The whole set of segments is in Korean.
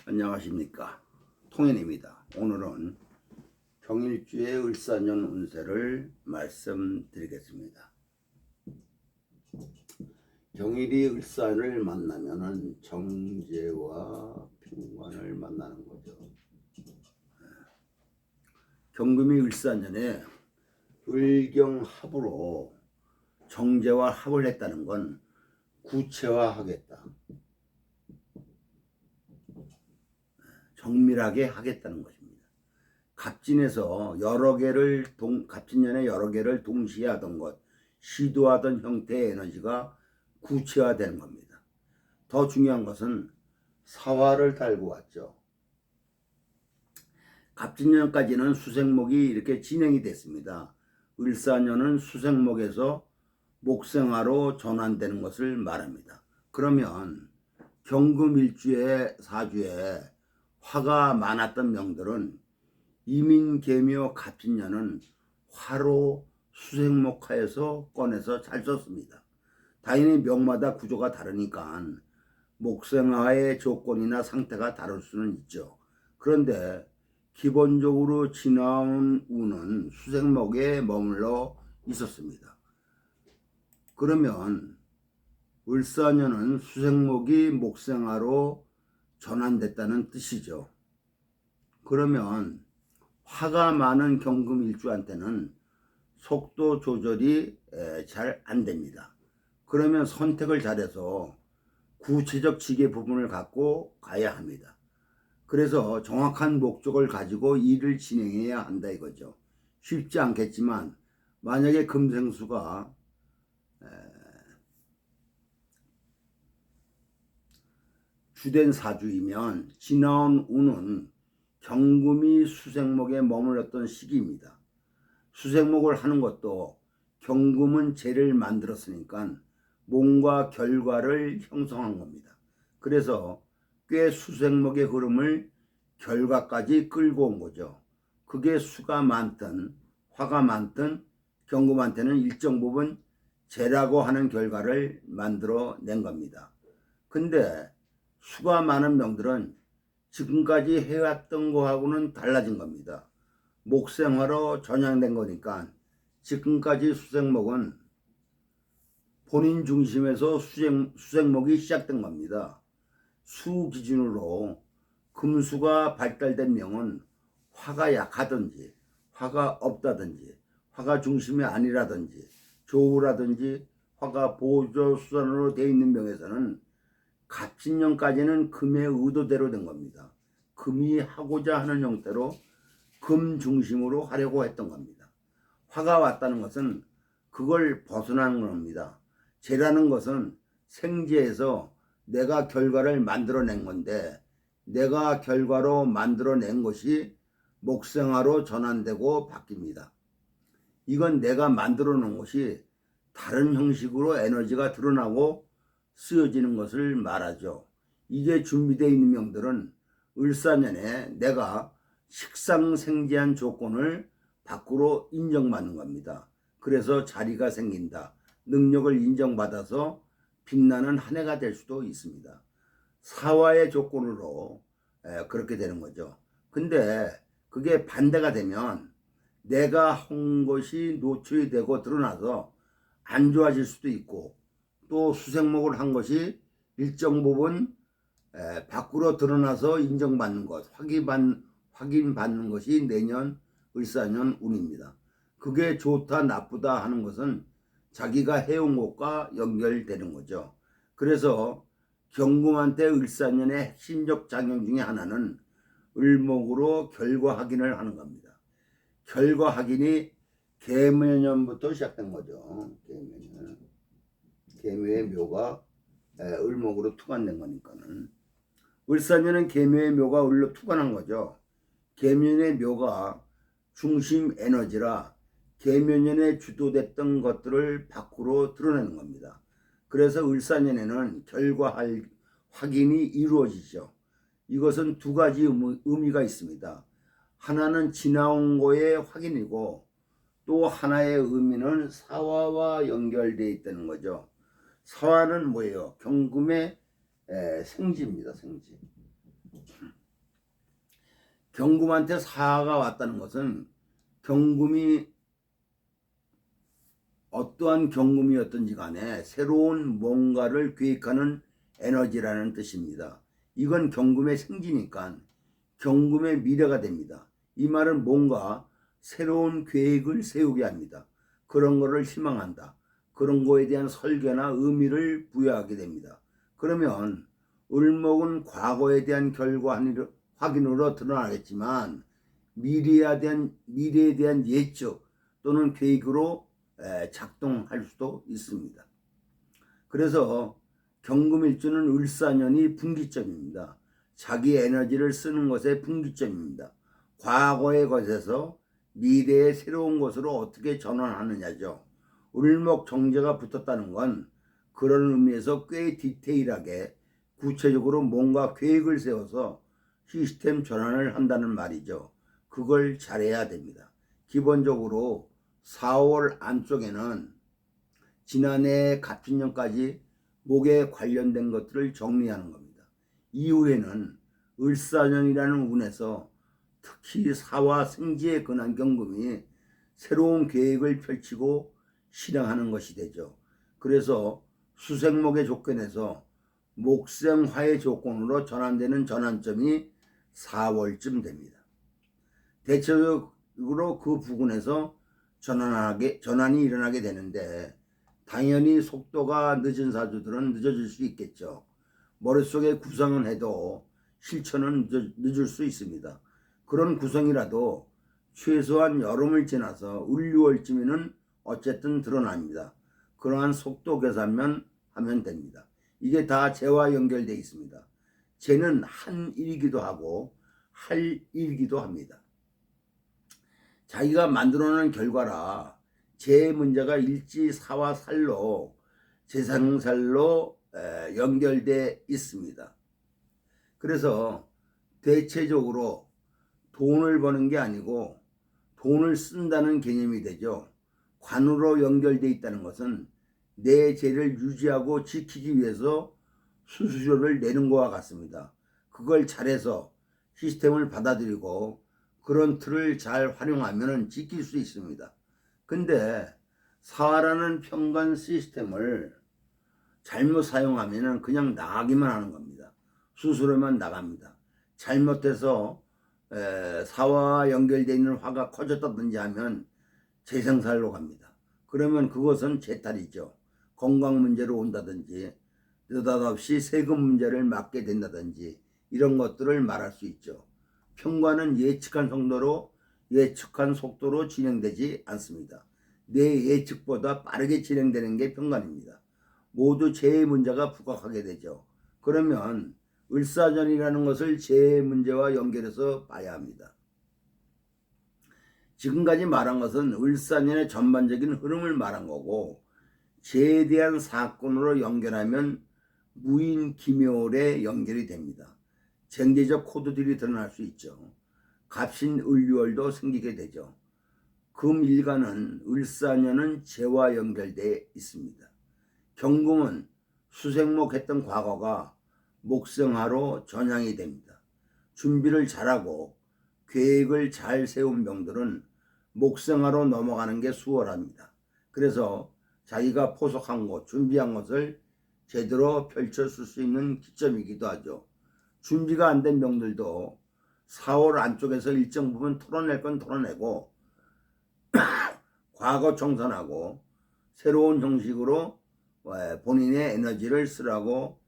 안녕하십니까, 통현입니다. 오늘은 경일주의 을사년 운세를 말씀드리겠습니다. 경일이 을사를 만나면은 정제와 평관을 만나는 거죠. 경금이 을사년에 을경합으로 정제와 합을 했다는 건 구체화하겠다, 정밀하게 하겠다는 것입니다. 갑진에서 갑진년에 여러 개를 동시에 하던 것, 시도하던 형태의 에너지가 구체화되는 겁니다. 더 중요한 것은 사화를 달고 왔죠. 갑진년까지는 수생목이 이렇게 진행이 됐습니다. 을사년은 수생목에서 목생화로 전환되는 것을 말합니다. 그러면 경금일주의 사주에 화가 많았던 명들은 이민계묘 갑진년은 화로 수생목화에서 꺼내서 잘 썼습니다. 당연히 명마다 구조가 다르니까 목생화의 조건이나 상태가 다를 수는 있죠. 그런데 기본적으로 지나온 운은 수생목에 머물러 있었습니다. 그러면 을사년은 수생목이 목생화로 전환됐다는 뜻이죠. 그러면 화가 많은 경금일주한테는 속도 조절이 잘 안 됩니다. 그러면 선택을 잘해서 구체적 지계 부분을 갖고 가야 합니다. 그래서 정확한 목적을 가지고 일을 진행해야 한다 이거죠. 쉽지 않겠지만 만약에 금생수가 주된 사주이면 지나온 운은 경금이 수생목에 머물렀던 시기입니다. 수생목을 하는 것도 경금은 재를 만들었으니까 몸과 결과를 형성한 겁니다. 그래서 꽤 수생목의 흐름을 결과까지 끌고 온 거죠. 그게 수가 많든 화가 많든 경금한테는 일정 부분 재라고 하는 결과를 만들어 낸 겁니다. 근데 수가 많은 명들은 지금까지 해왔던 거하고는 달라진 겁니다. 목생화로 전향된 거니까 지금까지 수생목은 본인 중심에서 수생목이 시작된 겁니다. 수 기준으로 금수가 발달된 명은 화가 약하든지 화가 없다든지 화가 중심이 아니라든지 조우라든지 화가 보조수단으로 되어 있는 명에서는 갑진년까지는 금의 의도대로 된 겁니다. 금이 하고자 하는 형태로 금 중심으로 하려고 했던 겁니다. 화가 왔다는 것은 그걸 벗어나는 겁니다. 재라는 것은 생재에서 내가 결과를 만들어낸 건데 내가 결과로 만들어낸 것이 목생화로 전환되고 바뀝니다. 이건 내가 만들어 놓은 것이 다른 형식으로 에너지가 드러나고 쓰여지는 것을 말하죠. 이게 준비되어 있는 명들은 을사년에 내가 식상생재한 조건을 밖으로 인정받는 겁니다. 그래서 자리가 생긴다. 능력을 인정받아서 빛나는 한 해가 될 수도 있습니다. 사화의 조건으로 그렇게 되는 거죠. 근데 그게 반대가 되면 내가 한 것이 노출이 되고 드러나서 안 좋아질 수도 있고 또 수생목을 한 것이 일정 부분 밖으로 드러나서 인정받는 것, 확인받는 것이 내년 을사년 운입니다. 그게 좋다 나쁘다 하는 것은 자기가 해온 것과 연결되는 거죠. 그래서 경금한테 을사년의 핵심적 작용 중에 하나는 을목으로 결과 확인을 하는 겁니다. 결과 확인이 계묘년부터 시작된 거죠. 계묘의 묘가 을목으로 투관된 거니까는 을사년은 계묘의 묘가 을로 투관한 거죠. 계묘년의 묘가 중심 에너지라 계묘년에 주도됐던 것들을 밖으로 드러내는 겁니다. 그래서 을사년에는 결과 확인이 이루어지죠. 이것은 두 가지 의미가 있습니다. 하나는 지나온 거의 확인이고 또 하나의 의미는 사화와 연결되어 있다는 거죠. 사화는 뭐예요? 경금의 생지입니다. 생지. 경금한테 사화가 왔다는 것은 경금이 어떠한 경금이었든지 간에 새로운 뭔가를 계획하는 에너지라는 뜻입니다. 이건 경금의 생기니까 경금의 미래가 됩니다. 이 말은 뭔가 새로운 계획을 세우게 합니다. 그런 거를 희망한다. 그런 거에 대한 설계나 의미를 부여하게 됩니다. 그러면 을목은 과거에 대한 결과 확인으로 드러나겠지만 미래에 대한 예측 또는 계획으로 작동할 수도 있습니다. 그래서 경금일주는 을사년이 분기점입니다. 자기 에너지를 쓰는 것의 분기점입니다. 과거의 것에서 미래의 새로운 것으로 어떻게 전환하느냐죠. 을목 정제가 붙었다는 건 그런 의미에서 꽤 디테일하게 구체적으로 뭔가 계획을 세워서 시스템 전환을 한다는 말이죠. 그걸 잘해야 됩니다. 기본적으로 4월 안쪽에는 지난해 갑진년까지 목에 관련된 것들을 정리하는 겁니다. 이후에는 을사년이라는 운에서 특히 사화 생지에 근한 경금이 새로운 계획을 펼치고 실행하는 것이 되죠. 그래서 수생목의 조건에서 목생화의 조건으로 전환되는 전환점이 4월쯤 됩니다. 대체적으로 그 부근에서 전환이 일어나게 되는데 당연히 속도가 늦은 사주들은 늦어질 수 있겠죠. 머릿속에 구성은 해도 실천은 늦을 수 있습니다. 그런 구성이라도 최소한 여름을 지나서 을, 6월쯤에는 어쨌든 드러납니다. 그러한 속도 계산만 하면 됩니다. 이게 다 재와 연결되어 있습니다. 재는 한 일이기도 하고 할 일이기도 합니다. 자기가 만들어낸 결과라 재 문제가 일지 사와 살로 재상살로 연결돼 있습니다. 그래서 대체적으로 돈을 버는 게 아니고 돈을 쓴다는 개념이 되죠. 관으로 연결돼 있다는 것은 내 재를 유지하고 지키기 위해서 수수료를 내는 것과 같습니다. 그걸 잘해서 시스템을 받아들이고 그런 틀을 잘 활용하면 지킬 수 있습니다. 근데 사화라는 평간 시스템을 잘못 사용하면 그냥 나가기만 하는 겁니다. 수수료만 나갑니다. 잘못해서 사화와 연결되어 있는 화가 커졌다든지 하면 재생살로 갑니다. 그러면 그것은 재탈이죠. 건강 문제로 온다든지 느닷없이 세금 문제를 맞게 된다든지 이런 것들을 말할 수 있죠. 평가는 예측한 속도로 진행되지 않습니다. 내 예측보다 빠르게 진행되는 게 평간입니다. 모두 재해 문제가 부각하게 되죠. 그러면 을사전이라는 것을 재해 문제와 연결해서 봐야 합니다. 지금까지 말한 것은 을사년의 전반적인 흐름을 말한 거고 재해에 대한 사건으로 연결하면 무인기묘에 연결이 됩니다. 쟁제적 코드들이 드러날 수 있죠. 갑신 을유월도 생기게 되죠. 금일간은 을사년은 재와 연결되어 있습니다. 경금은 수생목했던 과거가 목생화로 전향이 됩니다. 준비를 잘하고 계획을 잘 세운 명들은 목생화로 넘어가는 게 수월합니다. 그래서 자기가 포석한 것, 준비한 것을 제대로 펼쳤을 수 있는 기점이기도 하죠. 준비가 안 된 명들도 4월 안쪽에서 일정 부분 털어낼 건 털어내고 과거 청산하고 새로운 형식으로 본인의 에너지를 쓰려고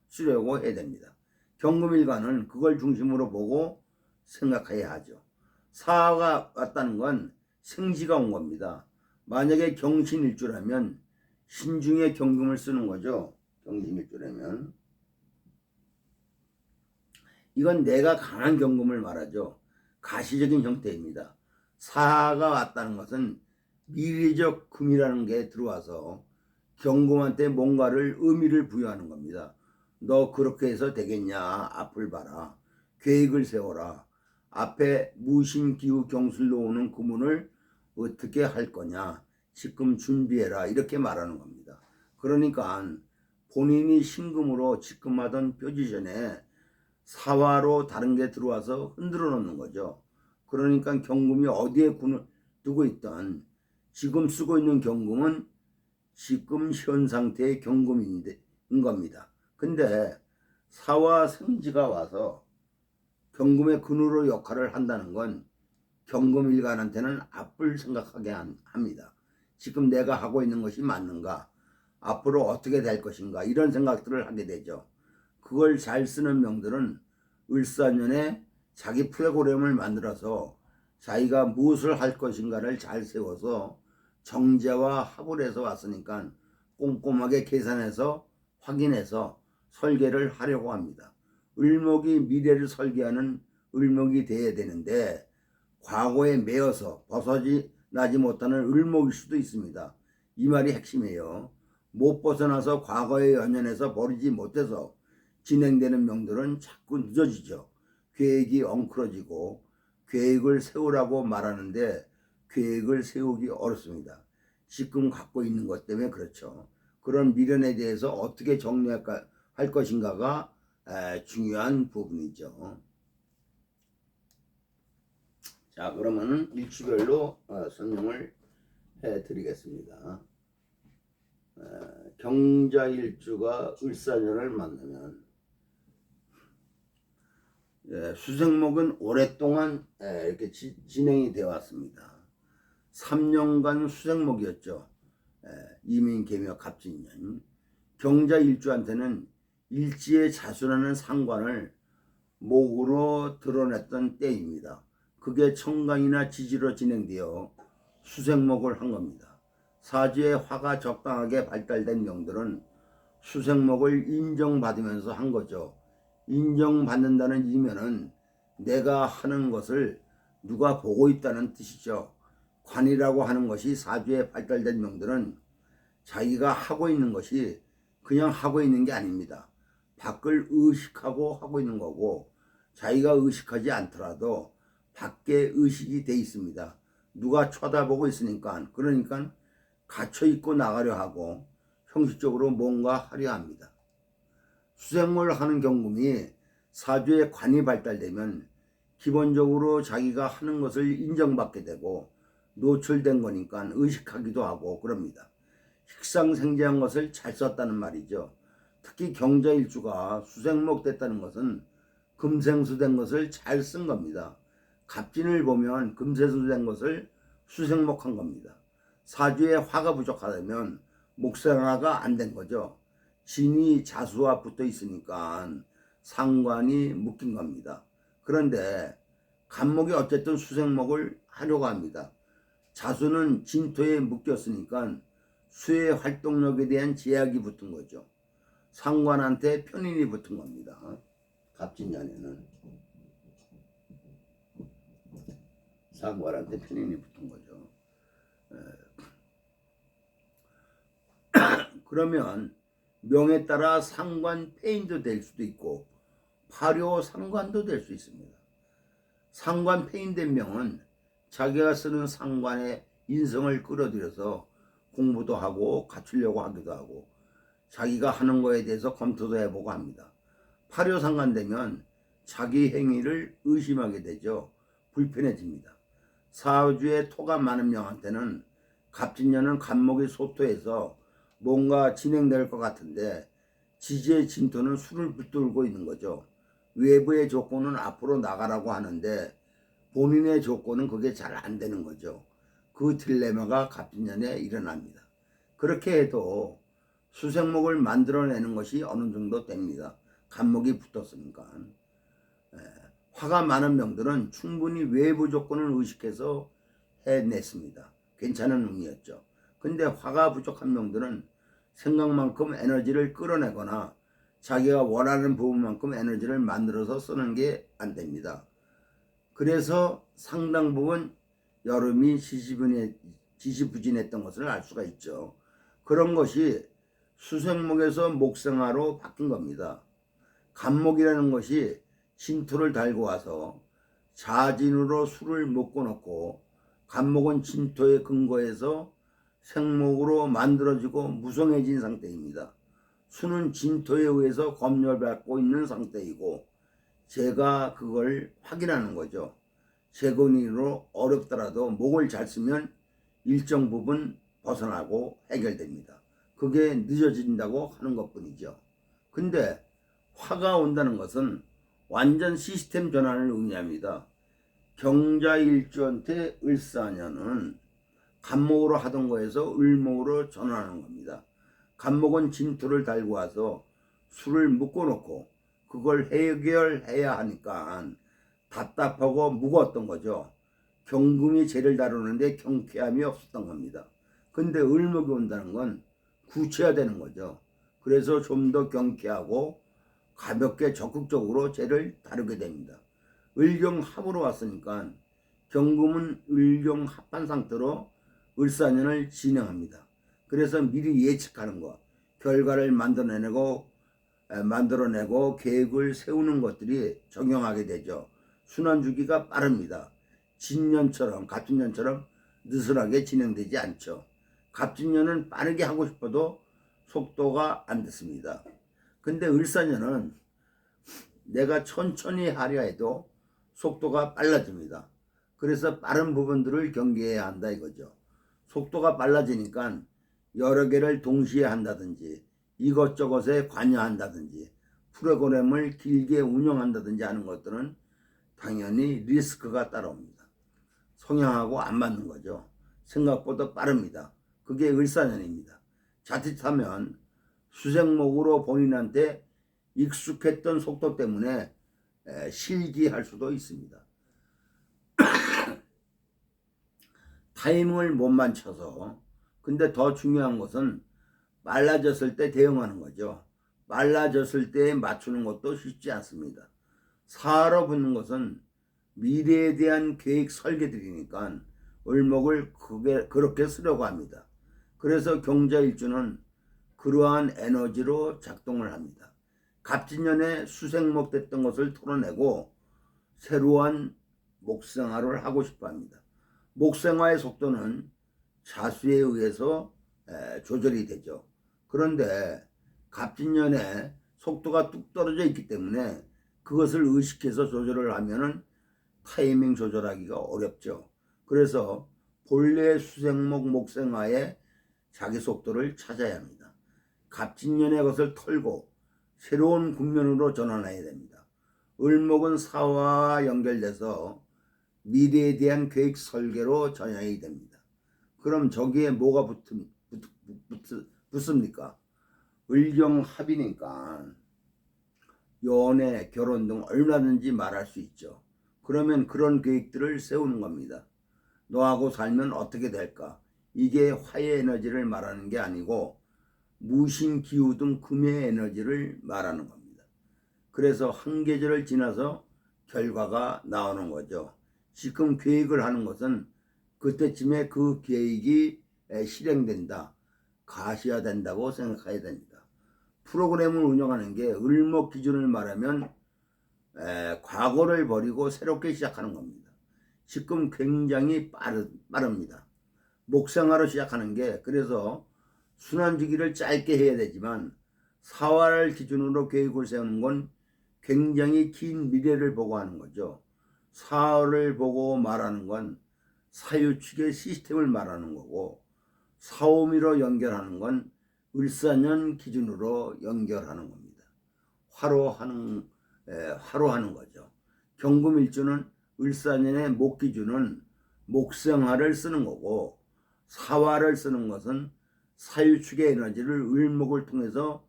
해야 됩니다. 경금일간은 그걸 중심으로 보고 생각해야 하죠. 사화가 왔다는 건 생지가 온 겁니다. 만약에 경신일주라면 신중에 경금을 쓰는 거죠. 경신일주라면 이건 내가 강한 경금을 말하죠. 가시적인 형태입니다. 사화가 왔다는 것은 미래적 금이라는 게 들어와서 경금한테 뭔가를 의미를 부여하는 겁니다. 너 그렇게 해서 되겠냐? 앞을 봐라. 계획을 세워라. 앞에 무신기후 경술로 오는 금운을 어떻게 할 거냐? 지금 준비해라. 이렇게 말하는 겁니다. 그러니까 본인이 신금으로 지금 하던 포지션에 사화로 다른 게 들어와서 흔들어 놓는 거죠. 그러니까 경금이 어디에 두고 있던 지금 쓰고 있는 경금은 지금 현 상태의 경금인 겁니다. 근데 사화 생지가 와서 경금의 근으로 역할을 한다는 건 경금일간한테는 앞을 생각하게 합니다. 지금 내가 하고 있는 것이 맞는가? 앞으로 어떻게 될 것인가? 이런 생각들을 하게 되죠. 그걸 잘 쓰는 명들은 을사년에 자기 프로그램을 만들어서 자기가 무엇을 할 것인가를 잘 세워서 정제와 합을 해서 왔으니까 꼼꼼하게 계산해서 확인해서 설계를 하려고 합니다. 을목이 미래를 설계하는 을목이 돼야 되는데 과거에 매여서 벗어나지 못하는 을목일 수도 있습니다. 이 말이 핵심이에요. 못 벗어나서 과거에 연연해서 버리지 못해서 진행되는 명들은 자꾸 늦어지죠. 계획이 엉클어지고 계획을 세우라고 말하는데 계획을 세우기 어렵습니다. 지금 갖고 있는 것 때문에 그렇죠. 그런 미련에 대해서 어떻게 정리할 것인가가 중요한 부분이죠. 자, 그러면 일주별로 설명을 해드리겠습니다. 경자일주가 을사년을 만나면 수생목은 오랫동안 이렇게 진행이 되어 왔습니다. 3년간 수생목이었죠. 이민개묘 갑진년. 경자일주한테는 일지의 자수라는 상관을 목으로 드러냈던 때입니다. 그게 청강이나 지지로 진행되어 수생목을 한 겁니다. 사주에 화가 적당하게 발달된 명들은 수생목을 인정받으면서 한 거죠. 인정받는다는 이면은 내가 하는 것을 누가 보고 있다는 뜻이죠. 관이라고 하는 것이 사주에 발달된 명들은 자기가 하고 있는 것이 그냥 하고 있는 게 아닙니다. 밖을 의식하고 하고 있는 거고 자기가 의식하지 않더라도 밖에 의식이 돼 있습니다. 누가 쳐다보고 있으니까 그러니까 갇혀 있고 나가려 하고 형식적으로 뭔가 하려 합니다. 수생목을 하는 경금이 사주에 관이 발달되면 기본적으로 자기가 하는 것을 인정받게 되고 노출된 거니까 의식하기도 하고 그럽니다. 식상생재한 것을 잘 썼다는 말이죠. 특히 경자일주가 수생목 됐다는 것은 금생수된 것을 잘 쓴 겁니다. 갑진을 보면 금생수된 것을 수생목한 겁니다. 사주에 화가 부족하다면 목생화가 안 된 거죠. 진이 자수와 붙어 있으니까 상관이 묶인 겁니다. 그런데 간목이 어쨌든 수생목을 하려고 합니다. 자수는 진토에 묶였으니까 수의 활동력에 대한 제약이 붙은 거죠. 상관한테 편인이 붙은 겁니다. 갑진년에는 상관한테 편인이 붙은 거죠. 그러면 명에 따라 상관 폐인도 될 수도 있고 파료 상관도 될 수 있습니다. 상관 폐인된 명은 자기가 쓰는 상관의 인성을 끌어들여서 공부도 하고 갖추려고 하기도 하고 자기가 하는 거에 대해서 검토도 해보고 합니다. 파료 상관되면 자기 행위를 의심하게 되죠. 불편해집니다. 사주에 토가 많은 명한테는 갑진년은 간목이 소토해서 뭔가 진행될 것 같은데 지지의 진토는 술을 붙들고 있는 거죠. 외부의 조건은 앞으로 나가라고 하는데 본인의 조건은 그게 잘 안 되는 거죠. 그 딜레마가 갑진년에 일어납니다. 그렇게 해도 수생목을 만들어내는 것이 어느 정도 됩니다. 간목이 붙었으니까. 화가 많은 명들은 충분히 외부 조건을 의식해서 해냈습니다. 괜찮은 운이었죠. 근데 화가 부족한 명들은 생각만큼 에너지를 끌어내거나 자기가 원하는 부분만큼 에너지를 만들어서 쓰는 게 안 됩니다. 그래서 상당 부분 여름이 지지부진했던 것을 알 수가 있죠. 그런 것이 수생목에서 목생화로 바뀐 겁니다. 간목이라는 것이 진토를 달고 와서 자진으로 술을 먹고 놓고 간목은 진토에 근거해서 생목으로 만들어지고 무성해진 상태입니다. 수는 진토에 의해서 검열받고 있는 상태이고 제가 그걸 확인하는 거죠. 재건으로 어렵더라도 목을 잘 쓰면 일정 부분 벗어나고 해결됩니다. 그게 늦어진다고 하는 것뿐이죠. 근데 화가 온다는 것은 완전 시스템 전환을 의미합니다. 경자일주한테 을사년은 간목으로 하던 거에서 을목으로 전환하는 겁니다. 간목은 진토를 달고 와서 술을 묶어놓고 그걸 해결해야 하니까 답답하고 무거웠던 거죠. 경금이 재를 다루는데 경쾌함이 없었던 겁니다. 근데 을목이 온다는 건 구체화되는 거죠. 그래서 좀 더 경쾌하고 가볍게 적극적으로 재를 다루게 됩니다. 을경합으로 왔으니까 경금은 을경합한 상태로 을사년을 진행합니다. 그래서 미리 예측하는 것, 결과를 만들어내고 계획을 세우는 것들이 적용하게 되죠. 순환주기가 빠릅니다. 진년처럼 갑진년처럼 느슨하게 진행되지 않죠. 갑진년은 빠르게 하고 싶어도 속도가 안 됐습니다. 근데 을사년은 내가 천천히 하려 해도 속도가 빨라집니다. 그래서 빠른 부분들을 경계해야 한다 이거죠. 속도가 빨라지니까 여러 개를 동시에 한다든지 이것저것에 관여한다든지 프로그램을 길게 운영한다든지 하는 것들은 당연히 리스크가 따라옵니다. 성향하고 안 맞는 거죠. 생각보다 빠릅니다. 그게 을사년입니다. 자칫하면 수생목으로 본인한테 익숙했던 속도 때문에 실기할 수도 있습니다. 타이밍을 못 맞춰서. 근데 더 중요한 것은 말라졌을 때 대응하는 거죠. 말라졌을 때 맞추는 것도 쉽지 않습니다. 사로 붙는 것은 미래에 대한 계획 설계들이니까 을목을 그렇게 쓰려고 합니다. 그래서 경자일주는 그러한 에너지로 작동을 합니다. 갑진년에 수생목 됐던 것을 털어내고 새로운 목생화를 하고 싶어 합니다. 목생화의 속도는 자수에 의해서 조절이 되죠. 그런데 갑진년에 속도가 뚝 떨어져 있기 때문에 그것을 의식해서 조절을 하면은 타이밍 조절하기가 어렵죠. 그래서 본래 수생목 목생화의 자기 속도를 찾아야 합니다. 갑진년의 것을 털고 새로운 국면으로 전환해야 됩니다. 을목은 사화와 연결돼서 미래에 대한 계획 설계로 전향이 됩니다. 그럼 저기에 뭐가 붙습니까? 을경합이니까 연애, 결혼 등 얼마든지 말할 수 있죠. 그러면 그런 계획들을 세우는 겁니다. 너하고 살면 어떻게 될까? 이게 화의 에너지를 말하는 게 아니고 무신, 기후 등 금의 에너지를 말하는 겁니다. 그래서 한 계절을 지나서 결과가 나오는 거죠. 지금 계획을 하는 것은 그때쯤에 그 계획이 실행된다, 가시화된다고 생각해야 됩니다. 프로그램을 운영하는 게 을목 기준을 말하면 과거를 버리고 새롭게 시작하는 겁니다. 지금 굉장히 빠릅니다. 목생화로 시작하는 게 그래서 순환주기를 짧게 해야 되지만 사활을 기준으로 계획을 세우는 건 굉장히 긴 미래를 보고 하는 거죠. 사활을 보고 말하는 건 사유축의 시스템을 말하는 거고 사오미로 연결하는 건 을사년 기준으로 연결하는 겁니다. 화로 하는 거죠. 경금일주는 을사년의 목 기준은 목생화를 쓰는 거고 사화를 쓰는 것은 사유축의 에너지를 을목을 통해서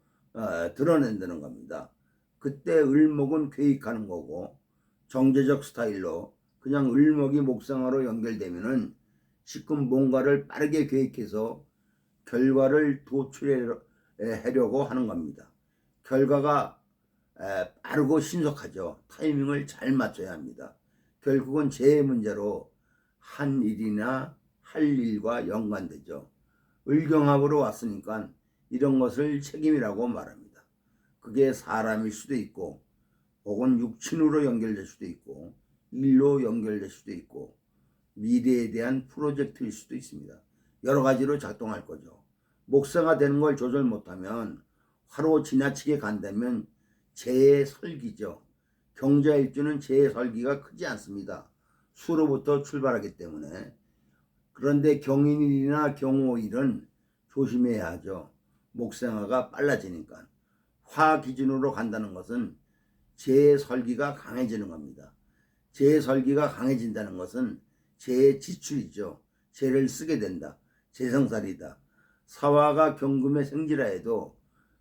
드러낸다는 겁니다. 그때 을목은 계획하는 거고 정제적 스타일로 그냥 을목이 목생화로 연결되면은 지금 뭔가를 빠르게 계획해서 결과를 도출하려고 하는 겁니다. 결과가 빠르고 신속하죠. 타이밍을 잘 맞춰야 합니다. 결국은 제 문제로 한 일이나 할 일과 연관되죠. 을경합으로 왔으니까 이런 것을 책임이라고 말합니다. 그게 사람일 수도 있고 혹은 육친으로 연결될 수도 있고 일로 연결될 수도 있고 미래에 대한 프로젝트일 수도 있습니다. 여러 가지로 작동할 거죠. 목사가 되는 걸 조절 못하면 화로 지나치게 간다면 재의 설기죠. 경자일주는 재설기가 크지 않습니다. 수로부터 출발하기 때문에. 그런데 경인일이나 경호일은 조심해야 하죠. 목생화가 빨라지니까. 화 기준으로 간다는 것은 재설기가 강해지는 겁니다. 재설기가 강해진다는 것은 재지출이죠. 재를 쓰게 된다. 재성살이다. 사화가 경금의 생지라 해도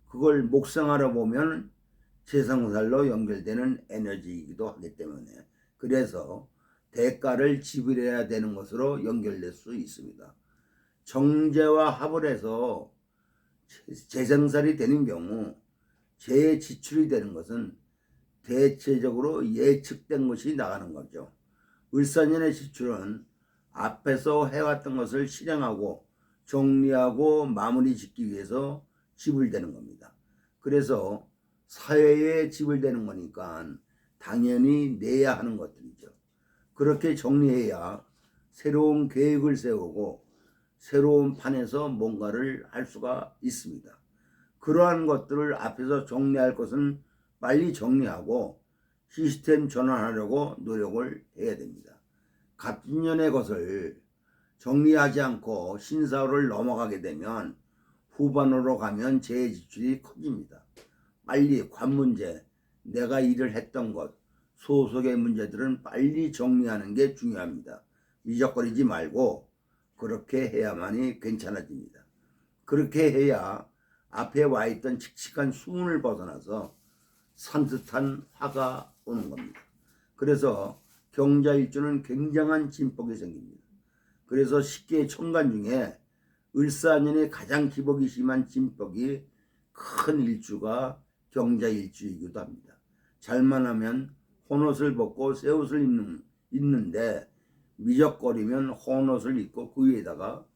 그걸 목생화로 보면 재성살로 연결되는 에너지이기도 하기 때문에, 그래서 대가를 지불해야 되는 것으로 연결될 수 있습니다. 정제와 합을 해서 재생살이 되는 경우 재지출이 되는 것은 대체적으로 예측된 것이 나가는 거죠. 을사년의 지출은 앞에서 해왔던 것을 실행하고 정리하고 마무리 짓기 위해서 지불되는 겁니다. 그래서 사회에 지불되는 거니까 당연히 내야 하는 것들이죠. 그렇게 정리해야 새로운 계획을 세우고 새로운 판에서 뭔가를 할 수가 있습니다. 그러한 것들을 앞에서 정리할 것은 빨리 정리하고 시스템 전환하려고 노력을 해야 됩니다. 갑진년의 것을 정리하지 않고 신사후를 넘어가게 되면 후반으로 가면 재지출이 커집니다. 빨리 관문제, 내가 일을 했던 것, 소속의 문제들은 빨리 정리하는 게 중요합니다. 미적거리지 말고 그렇게 해야만이 괜찮아집니다. 그렇게 해야 앞에 와 있던 칙칙한 수문을 벗어나서 산뜻한 화가 오는 겁니다. 그래서 경자일주는 굉장한 진복이 생깁니다. 그래서 10개의 천간 중에 을사년에 가장 기복이 심한 진복이 큰 일주가 경자일주이기도 합니다. 잘만 하면 혼옷을 벗고 새옷을 입는데 미적거리면 혼옷을 입고 그 위에다가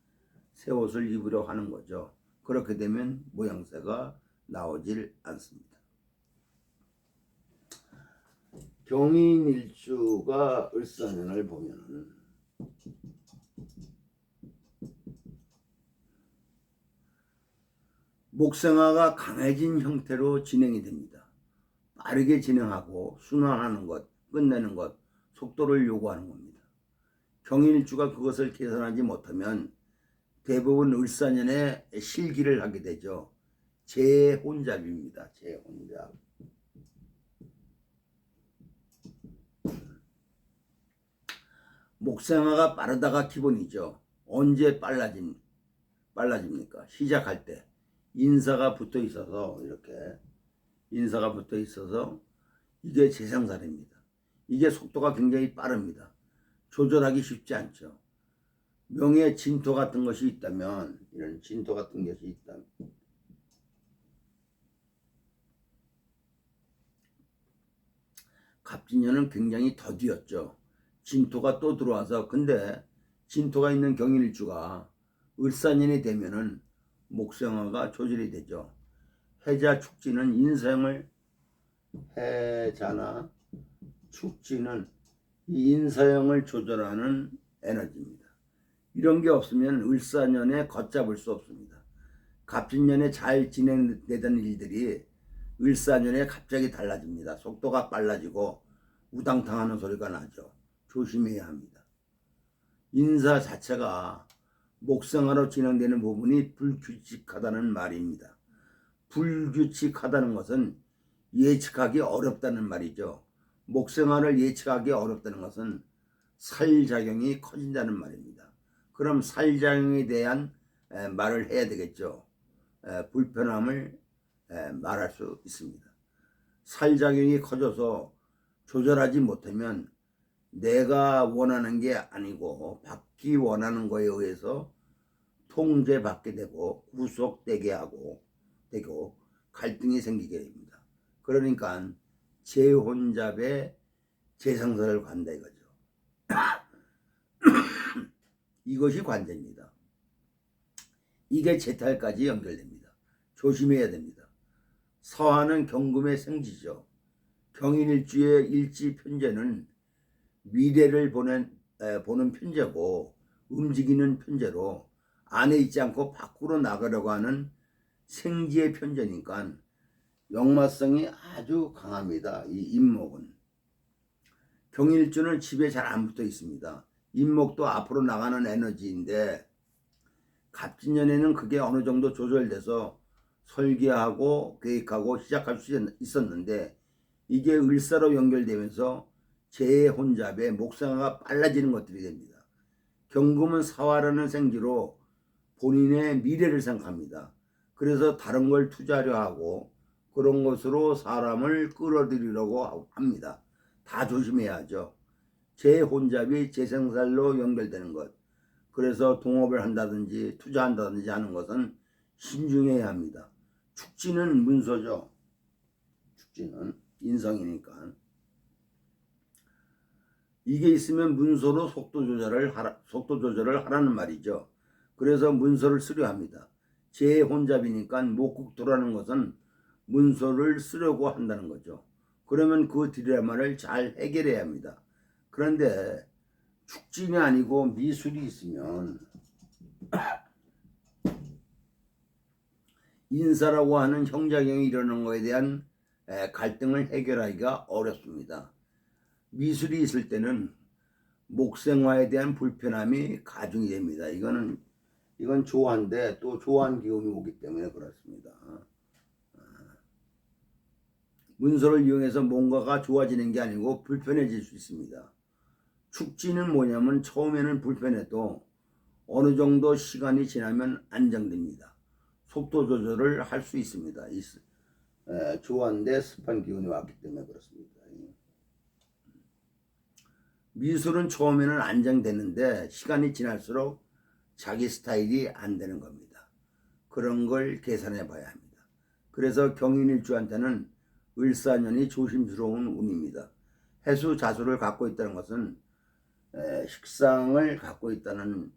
새옷을 입으려 하는 거죠. 그렇게 되면 모양새가 나오질 않습니다. 경인일주가 을사년을 보면은 목생화가 강해진 형태로 진행이 됩니다. 빠르게 진행하고 순환하는 것, 끝내는 것, 속도를 요구하는 겁니다. 경인일주가 그것을 계산하지 못하면 대부분 을사년에 실기를 하게 되죠. 재혼잡입니다. 재혼잡. 목생화가 빠르다가 기본이죠. 언제 빨라집니까? 시작할 때 인사가 붙어 있어서, 이렇게 인사가 붙어 있어서 이게 재생살입니다. 이게 속도가 굉장히 빠릅니다. 조절하기 쉽지 않죠. 명예 진토 같은 것이 있다면, 이런 진토 같은 것이 있다면 갑진년은 굉장히 더디었죠. 진토가 또 들어와서, 근데 진토가 있는 경인일주가 을사년이 되면은 목생화가 조절이 되죠. 해자 축지는 인생을, 해자나 축지는 이 인사형을 조절하는 에너지입니다. 이런 게 없으면 을사년에 걷잡을 수 없습니다. 갑진년에 잘 진행되던 일들이 을사년에 갑자기 달라집니다. 속도가 빨라지고 우당탕하는 소리가 나죠. 조심해야 합니다. 인사 자체가 목생화로 진행되는 부분이 불규칙하다는 말입니다. 불규칙하다는 것은 예측하기 어렵다는 말이죠. 목생화를 예측하기 어렵다는 것은 살작용이 커진다는 말입니다. 그럼 살작용에 대한 말을 해야 되겠죠. 불편함을 말할 수 있습니다. 살작용이 커져서 조절하지 못하면 내가 원하는 게 아니고 받기 원하는 거에 의해서 통제받게 되고 구속되게 되고 갈등이 생기게 됩니다. 그러니까 재혼잡의 재성설을 간다 이거죠. 이것이 관제입니다. 이게 재탈까지 연결됩니다. 조심해야 됩니다. 서하는 경금의 생지죠. 경인일주의 일지 편제는 미래를 보는 편제고 움직이는 편제로 안에 있지 않고 밖으로 나가려고 하는 생지의 편제니까 역마성이 아주 강합니다. 이 임목은. 경일주는 집에 잘 안 붙어 있습니다. 인목도 앞으로 나가는 에너지인데 갑진년에는 그게 어느 정도 조절돼서 설계하고 계획하고 시작할 수 있었는데 이게 을사로 연결되면서 재혼잡에 목상화가 빨라지는 것들이 됩니다. 경금은 사화라는 생지로 본인의 미래를 생각합니다. 그래서 다른 걸 투자하려 하고 그런 것으로 사람을 끌어들이려고 합니다. 다 조심해야죠. 재혼잡이 재생살로 연결되는 것. 그래서 동업을 한다든지 투자한다든지 하는 것은 신중해야 합니다. 축지는 문서죠. 축지는 인성이니까. 이게 있으면 문서로 속도 조절을 하라는 말이죠. 그래서 문서를 쓰려 합니다. 재혼잡이니까 목국토라는 것은 문서를 쓰려고 한다는 거죠. 그러면 그 딜레마를 잘 해결해야 합니다. 그런데 축진이 아니고 미술이 있으면 인사라고 하는 형작용이 일어나는 것에 대한 갈등을 해결하기가 어렵습니다. 미술이 있을 때는 목생화에 대한 불편함이 가중이 됩니다. 이건 조화인데 또 조화한 기운이 오기 때문에 그렇습니다. 문서를 이용해서 뭔가가 좋아지는 게 아니고 불편해질 수 있습니다. 축지는 뭐냐면 처음에는 불편해도 어느 정도 시간이 지나면 안정됩니다. 속도 조절을 할 수 있습니다. 조화인데 습한 기운이 왔기 때문에 그렇습니다. 미술은 처음에는 안정되는데 시간이 지날수록 자기 스타일이 안 되는 겁니다. 그런 걸 계산해 봐야 합니다. 그래서 경인일주한테는 을사년이 조심스러운 운입니다. 해수 자수를 갖고 있다는 것은 식상을 갖고 있다는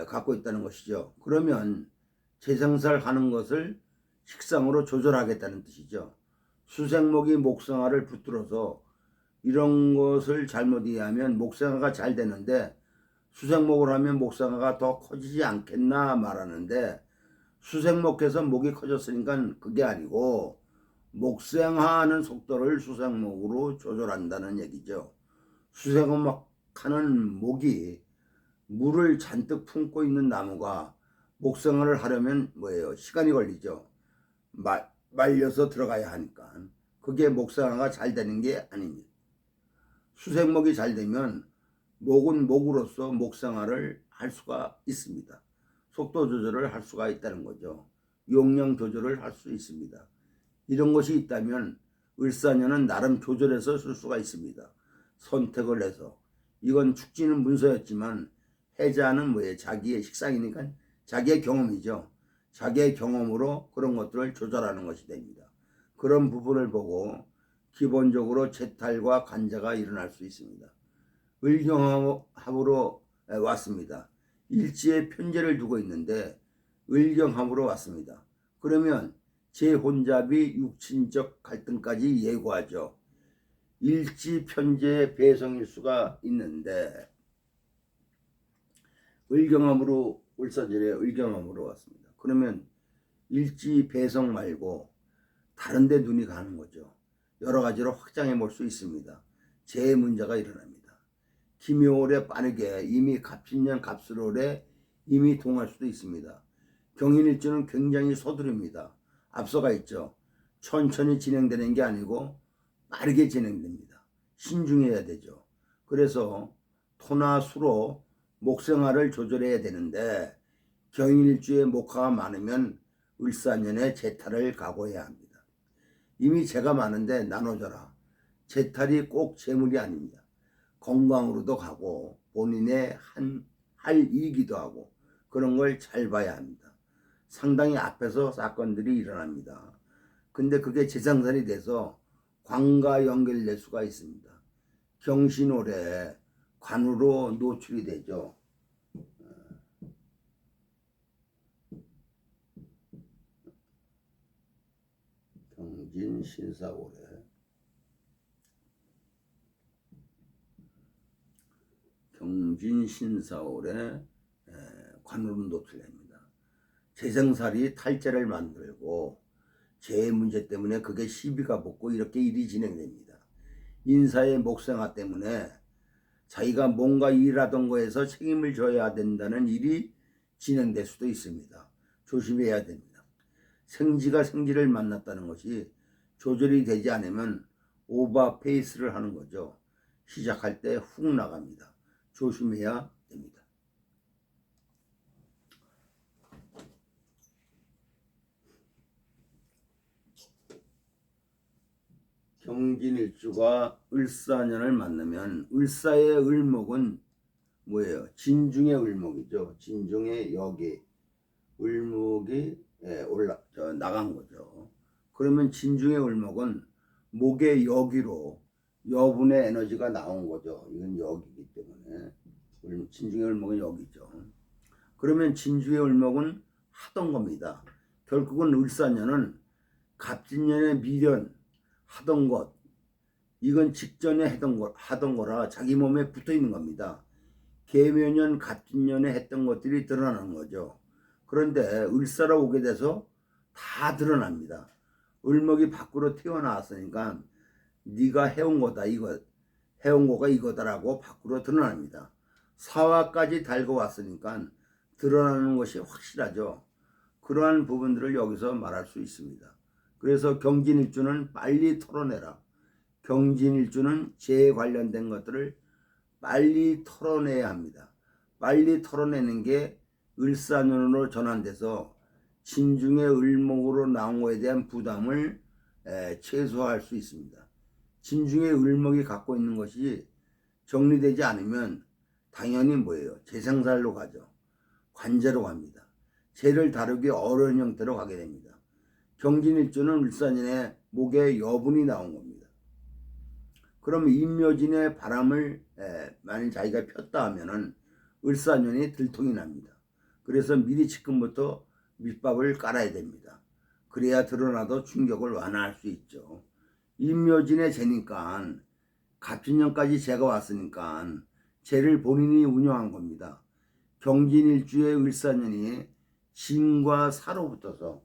갖고 있다는 것이죠. 그러면 재생살 하는 것을 식상으로 조절하겠다는 뜻이죠. 수생목이 목생화를 붙들어서 이런 것을 잘못 이해하면 목생화가 잘 되는데 수생목을 하면 목생화가 더 커지지 않겠나 말하는데 수생목해서 목이 커졌으니까 그게 아니고 목생화하는 속도를 수생목으로 조절한다는 얘기죠. 수생목하는 목이 물을 잔뜩 품고 있는 나무가 목생화를 하려면 뭐예요? 시간이 걸리죠. 말려서 들어가야 하니까. 그게 목생화가 잘 되는 게 아닙니다. 수생목이 잘 되면 목은 목으로서 목생화를 할 수가 있습니다. 속도 조절을 할 수가 있다는 거죠. 용량 조절을 할 수 있습니다. 이런 것이 있다면 을사년은 나름 조절해서 쓸 수가 있습니다. 선택을 해서. 이건 축지는 문서였지만 해자는 뭐예요? 자기의 식상이니까 자기의 경험이죠. 자기의 경험으로 그런 것들을 조절하는 것이 됩니다. 그런 부분을 보고 기본적으로 재탈과 간자가 일어날 수 있습니다. 을경합으로 왔습니다. 일지에 편제를 두고 있는데 을경합으로 왔습니다. 그러면 재혼잡이 육친적 갈등까지 예고하죠. 일지 편제의 배성일 수가 있는데 을경합으로 을사절에 을경합으로 왔습니다. 그러면 일지 배성 말고 다른 데 눈이 가는 거죠. 여러 가지로 확장해 볼 수 있습니다. 재문제가 일어납니다. 기묘월에 빠르게 이미 갑신년 갑술월에 이미 동할 수도 있습니다. 경인일주는 굉장히 서두릅니다. 앞서가 있죠. 천천히 진행되는 게 아니고 빠르게 진행됩니다. 신중해야 되죠. 그래서 토나 수로 목생화를 조절해야 되는데 경인일주에 목화가 많으면 을사년에 재탈을 각오해야 합니다. 이미 재가 많은데 나눠져라. 재탈이 꼭 재물이 아닙니다. 건강으로도 가고 본인의 할 일이기도 하고 그런 걸 잘 봐야 합니다. 상당히 앞에서 사건들이 일어납니다. 근데 그게 재상산이 돼서 관과 연결될 수가 있습니다. 경신월에 관으로 노출이 되죠. 경진신사월에 경진신사월에 관으로 노출됩니다. 재생살이 탈재를 만들고 제 문제 때문에 그게 시비가 붙고 이렇게 일이 진행됩니다. 인사의 목생아 때문에 자기가 뭔가 일하던 거에서 책임을 져야 된다는 일이 진행될 수도 있습니다. 조심해야 됩니다. 생지가 생지를 만났다는 것이 조절이 되지 않으면 오버페이스를 하는 거죠. 시작할 때 훅 나갑니다. 조심해야 됩니다. 경진일주가 을사년을 만나면 을사의 을목은 뭐예요? 진중의 을목이죠. 진중의 역이 을목이 나간 거죠. 그러면 진중의 을목은 목의 여기로 여분의 에너지가 나온 거죠. 이건 여기이기 때문에 진중의 을목은 여기죠. 그러면 진중의 을목은 하던 겁니다. 결국은 을사년은 갑진년의 미련 하던 것, 이건 직전에 하던 거라 자기 몸에 붙어 있는 겁니다. 계묘년 갑진년에 했던 것들이 드러나는 거죠. 그런데 을사로 오게 돼서 다 드러납니다. 을목이 밖으로 튀어나왔으니까 네가 해온 거다, 이거 해온 거가 이거다라고 밖으로 드러납니다. 사화까지 달고 왔으니까 드러나는 것이 확실하죠. 그러한 부분들을 여기서 말할 수 있습니다. 그래서 경진일주는 빨리 털어내라. 경진일주는 재에 관련된 것들을 빨리 털어내야 합니다. 빨리 털어내는 게 을사년으로 전환돼서 진중의 을목으로 나온 것에 대한 부담을 최소화할 수 있습니다. 진중의 을목이 갖고 있는 것이 정리되지 않으면 당연히 뭐예요? 재생살로 가죠. 관제로 갑니다. 재를 다루기 어려운 형태로 가게 됩니다. 경진일주는 을사년에 목에 여분이 나온 겁니다. 그럼 임묘진의 바람을 만일 자기가 폈다 하면은 을사년이 들통이 납니다. 그래서 미리 지금부터 밑밥을 깔아야 됩니다. 그래야 드러나도 충격을 완화할 수 있죠. 임묘진의 재니까 갑진년까지 재가 왔으니까 재를 본인이 운영한 겁니다. 경진일주의 을사년이 진과 사로 붙어서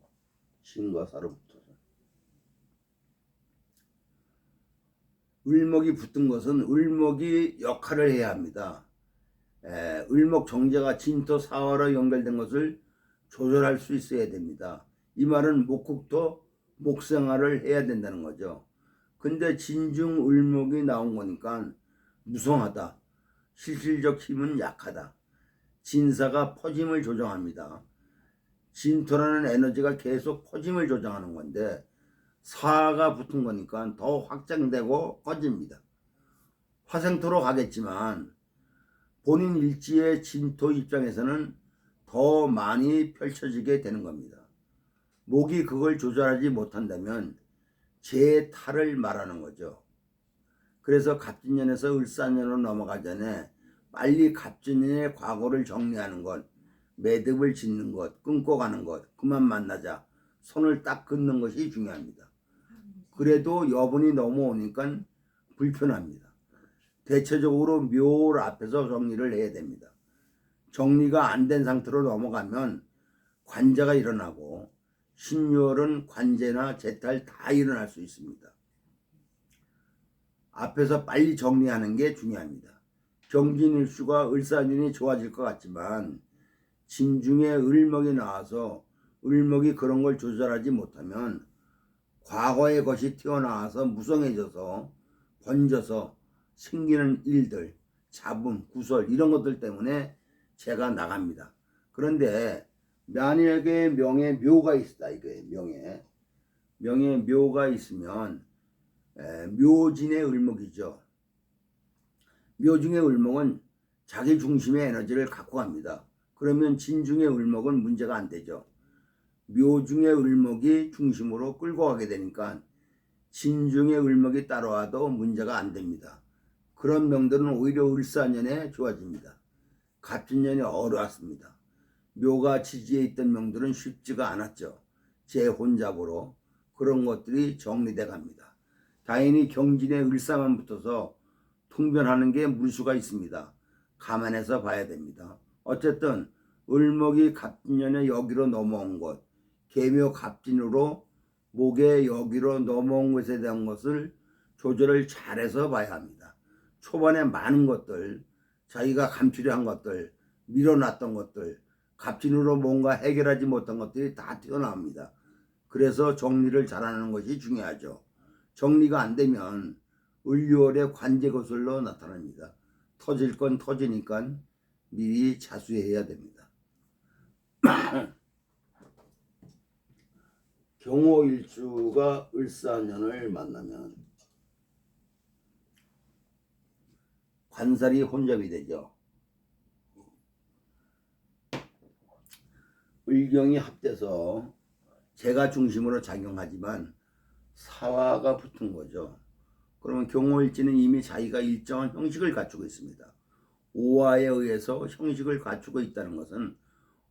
을목이 붙은 것은 을목이 역할을 해야 합니다. 을목 정제가 진토 사화로 연결된 것을 조절할 수 있어야 됩니다. 이 말은 목국토 목생활을 해야 된다는 거죠. 근데 진중 을목이 나온 거니까 무성하다. 실질적 힘은 약하다. 진사가 퍼짐을 조정합니다. 진토라는 에너지가 계속 퍼짐을 조정하는 건데 사가 붙은 거니까 더 확장되고 커집니다. 화생토로 가겠지만 본인 일지의 진토 입장에서는 더 많이 펼쳐지게 되는 겁니다. 목이 그걸 조절하지 못한다면 재탈을 말하는 거죠. 그래서 갑진년에서 을사년으로 넘어가기 전에 빨리 갑진년의 과거를 정리하는 것, 매듭을 짓는 것, 끊고 가는 것, 그만 만나자, 손을 딱 긋는 것이 중요합니다. 그래도 여분이 넘어오니까 불편합니다. 대체적으로 묘 앞에서 정리를 해야 됩니다. 정리가 안 된 상태로 넘어가면 관제가 일어나고 신유월은 관제나 재탈 다 일어날 수 있습니다. 앞에서 빨리 정리하는 게 중요합니다. 경진일주가 을사년이 좋아질 것 같지만 진중에 을목이 나와서 을목이 그런 걸 조절하지 못하면 과거의 것이 튀어나와서 무성해져서 번져서 생기는 일들, 잡음, 구설 이런 것들 때문에 재가 나갑니다. 그런데 만약에 명에 묘가 있다, 이거예요. 명에 묘가 있으면 묘진의 을목이죠. 묘중의 을목은 자기 중심의 에너지를 갖고 갑니다. 그러면 진중의 을목은 문제가 안 되죠. 묘중의 을목이 중심으로 끌고 가게 되니까 진중의 을목이 따라와도 문제가 안 됩니다. 그런 명들은 오히려 을사년에 좋아집니다. 갑진년이 어려웠습니다. 묘가 지지에 있던 명들은 쉽지가 않았죠. 제 혼잡으로 그런 것들이 정리돼 갑니다. 다행히 경진의 을사만 붙어서 통변하는 게 물수가 있습니다. 감안해서 봐야 됩니다. 어쨌든 을목이 갑진년에 여기로 넘어온 것, 계묘 갑진으로 목의 여기로 넘어온 것에 대한 것을 조절을 잘해서 봐야 합니다. 초반에 많은 것들, 자기가 감추려 한 것들, 밀어놨던 것들, 갑진으로 뭔가 해결하지 못한 것들이 다 튀어나옵니다. 그래서 정리를 잘하는 것이 중요하죠. 정리가 안 되면 을유월의 관제거슬로 나타납니다. 터질 건 터지니까 미리 자수해야 됩니다. 경호일주가 을사년을 만나면 관살이 혼잡이 되죠. 을경이 합돼서 재가 중심으로 작용하지만 사화가 붙은 거죠. 그러면 경호일지는 이미 자기가 일정한 형식을 갖추고 있습니다. 오화에 의해서 형식을 갖추고 있다는 것은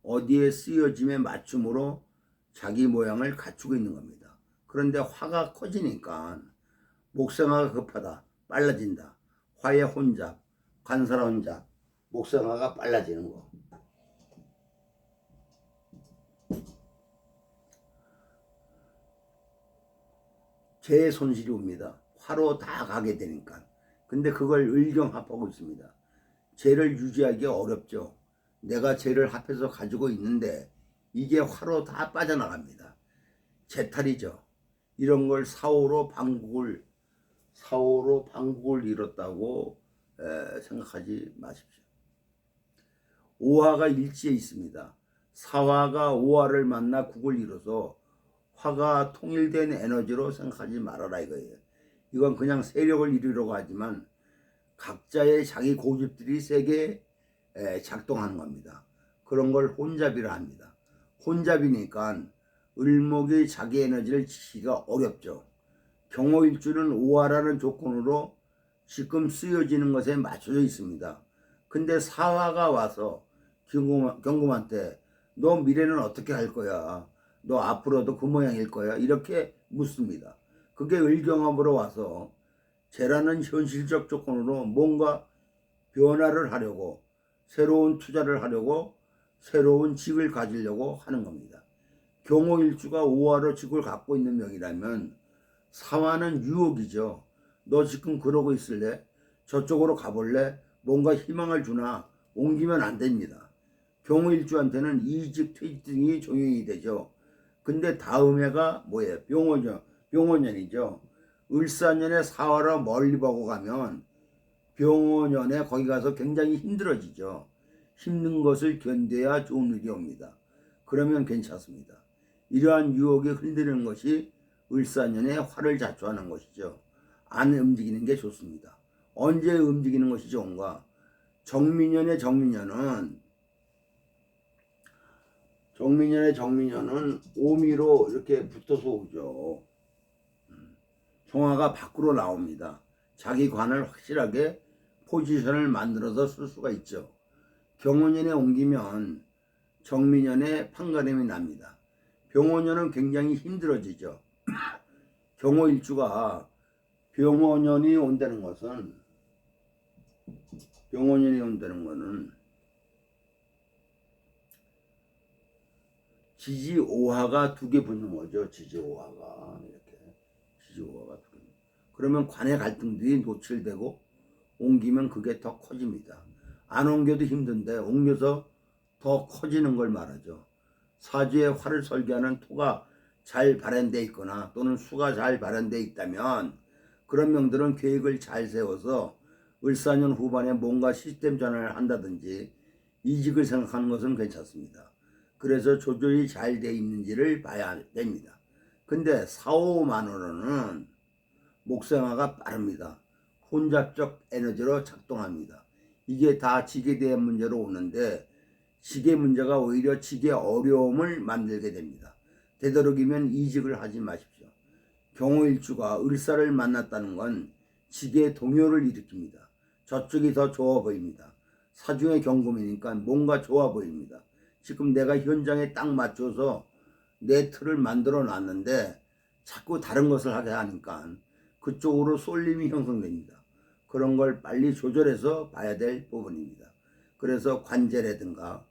어디에 쓰여짐에 맞춤으로 자기 모양을 갖추고 있는 겁니다. 그런데 화가 커지니까 목생화가 급하다, 빨라진다. 화의 혼잡, 관살 혼잡, 목생화가 빨라지는 거. 재 손실이 옵니다. 화로 다 가게 되니까. 근데 그걸 을경합하고 있습니다. 재를 유지하기 어렵죠. 내가 재를 합해서 가지고 있는데 이게 화로 다 빠져나갑니다. 재탈이죠. 이런 걸 사오로 방국을 이뤘다고 생각하지 마십시오. 오화가 일지에 있습니다. 사화가 오화를 만나 국을 이뤄서 화가 통일된 에너지로 생각하지 말아라 이거예요. 이건 그냥 세력을 이루려고 하지만 각자의 자기 고집들이 세게 작동하는 겁니다. 그런 걸 혼잡이라 합니다. 혼잡이니까 을목이 자기 에너지를 지키기가 어렵죠. 경호일주는 오화라는 조건으로 지금 쓰여지는 것에 맞춰져 있습니다. 근데 사화가 와서 경금한테 너 미래는 어떻게 할 거야? 너 앞으로도 그 모양일 거야? 이렇게 묻습니다. 그게 을경합으로 와서 재라는 현실적 조건으로 뭔가 변화를 하려고, 새로운 투자를 하려고, 새로운 직을 가지려고 하는 겁니다. 경호일주가 오화로 직을 갖고 있는 명이라면 사화는 유혹이죠. 너 지금 그러고 있을래? 저쪽으로 가볼래? 뭔가 희망을 주나? 옮기면 안 됩니다. 경호일주한테는 이직, 퇴직 등이 종용이 되죠. 근데 다음 해가 뭐예요? 병호년이죠. 을사년에 사화로 멀리 보고 가면 병호년에 거기 가서 굉장히 힘들어지죠. 힘든 것을 견뎌야 좋은 일이 옵니다. 그러면 괜찮습니다. 이러한 유혹에 흔들리는 것이 을사년에 화를 자초하는 것이죠. 안 움직이는 게 좋습니다. 언제 움직이는 것이 좋은가? 정민년의 정민년은 오미로 이렇게 붙어서 오죠. 정화가 밖으로 나옵니다. 자기 관을 확실하게 포지션을 만들어서 쓸 수가 있죠. 경호년에 옮기면 정민년에 판가름이 납니다. 병호년은 굉장히 힘들어지죠. 경호일주가 병호년이 온다는 것은 지지오화가 두 개 붙는 거죠. 지지오화가 이렇게 지지오화가 두 개. 그러면 관의 갈등들이 노출되고 옮기면 그게 더 커집니다. 안 옮겨도 힘든데 옮겨서 더 커지는 걸 말하죠. 사주에 화를 설계하는 토가 잘 발현되어 있거나 또는 수가 잘 발현되어 있다면 그런 명들은 계획을 잘 세워서 을사년 후반에 뭔가 시스템 전환을 한다든지 이직을 생각하는 것은 괜찮습니다. 그래서 조절이 잘 되어 있는지를 봐야 됩니다. 근데 사오만으로는 목생화가 빠릅니다. 혼잡적 에너지로 작동합니다. 이게 다 직에 대한 문제로 오는데 직의 문제가 오히려 직의 어려움을 만들게 됩니다. 되도록이면 이직을 하지 마십시오. 경호일주가 을사를 만났다는 건 직의 동요를 일으킵니다. 저쪽이 더 좋아 보입니다. 사중의 경금이니까 뭔가 좋아 보입니다. 지금 내가 현장에 딱 맞춰서 내 틀을 만들어 놨는데 자꾸 다른 것을 하게 하니까 그쪽으로 쏠림이 형성됩니다. 그런 걸 빨리 조절해서 봐야 될 부분입니다. 그래서 관제라든가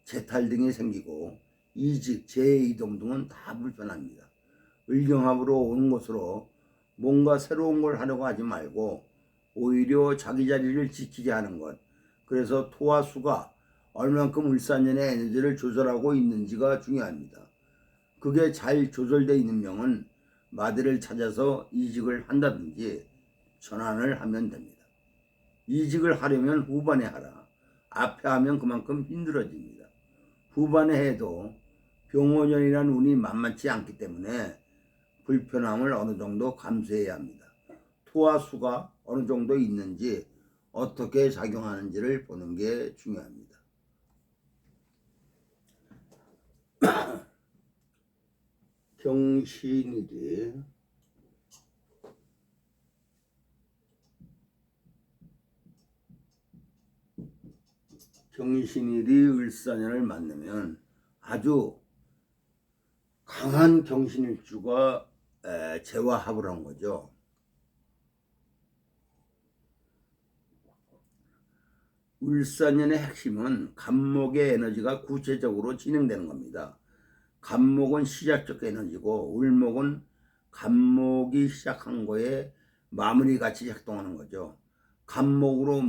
재탈 등이 생기고 이직, 재이동 등은 다 불편합니다. 을경합으로 오는 것으로 뭔가 새로운 걸 하려고 하지 말고 오히려 자기 자리를 지키게 하는 것. 그래서 토와 수가 얼만큼 을사년의 에너지를 조절하고 있는지가 중요합니다. 그게 잘 조절되어 있는 명은 마디를 찾아서 이직을 한다든지 전환을 하면 됩니다. 이직을 하려면 후반에 하라. 앞에 하면 그만큼 힘들어집니다. 후반에 해도 병원년이라는 운이 만만치 않기 때문에 불편함을 어느 정도 감수해야 합니다. 토와 수가 어느 정도 있는지 어떻게 작용하는지를 보는 게 중요합니다. 경신일이 을사년을 만나면 아주 강한 경신일주가 재화합을 한 거죠. 을사년의 핵심은 간목의 에너지가 구체적으로 진행되는 겁니다. 간목은 시작적 에너지고 을목은 간목이 시작한 거에 마무리같이 작동하는 거죠. 간목으로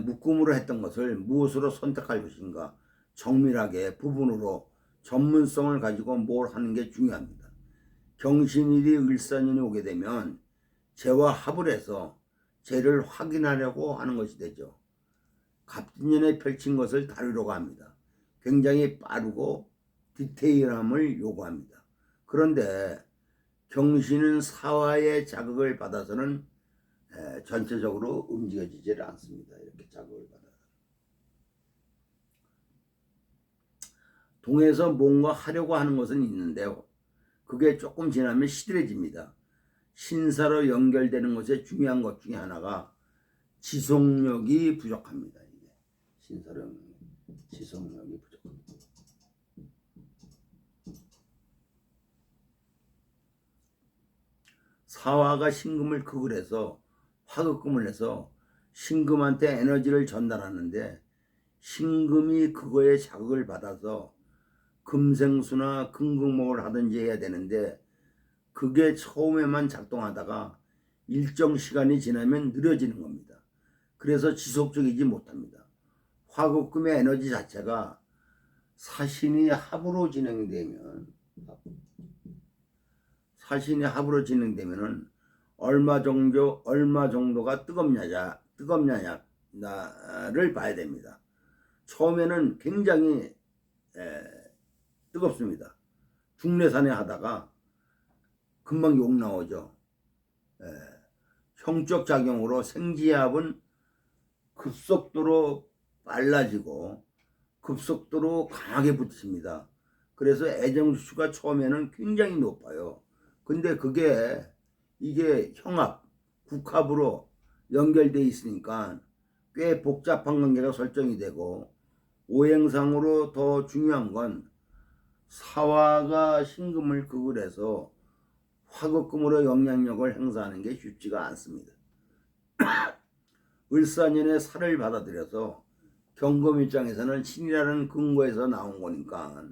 묶음으로 했던 것을 무엇으로 선택할 것인가, 정밀하게 부분으로 전문성을 가지고 뭘 하는 게 중요합니다. 경신일이 을사년이 오게 되면 재와 합을 해서 재를 확인하려고 하는 것이 되죠. 갑진년에 펼친 것을 다루려고 합니다. 굉장히 빠르고 디테일함을 요구합니다. 그런데 경신은 사화의 자극을 받아서는 전체적으로 움직여지질 않습니다. 이렇게 자극을 받아서. 동에서 뭔가 하려고 하는 것은 있는데요. 그게 조금 지나면 시들해집니다. 신사로 연결되는 것에 중요한 것 중에 하나가 지속력이 부족합니다. 이게 신사로 지속력이 부족합니다. 사화가 신금을 극을 해서 화극금을 해서 신금한테 에너지를 전달하는데 신금이 그거에 자극을 받아서 금생수나 금극목을 하든지 해야 되는데 그게 처음에만 작동하다가 일정 시간이 지나면 느려지는 겁니다. 그래서 지속적이지 못합니다. 화극금의 에너지 자체가 사신이 합으로 진행되면 얼마 정도가 뜨겁냐를 봐야 됩니다. 처음에는 굉장히 뜨겁습니다. 중내산에 하다가 금방 욕 나오죠. 형적 작용으로 생지합은 급속도로 빨라지고 급속도로 강하게 붙습니다. 그래서 애정수가 처음에는 굉장히 높아요. 근데 이게 형합, 국합으로 연결되어 있으니까 꽤 복잡한 관계가 설정이 되고 오행상으로 더 중요한 건 사화가 신금을 극을 해서 화극금으로 영향력을 행사하는 게 쉽지가 않습니다. 을사년의 살을 받아들여서 경금 입장에서는 신이라는 근거에서 나온 거니까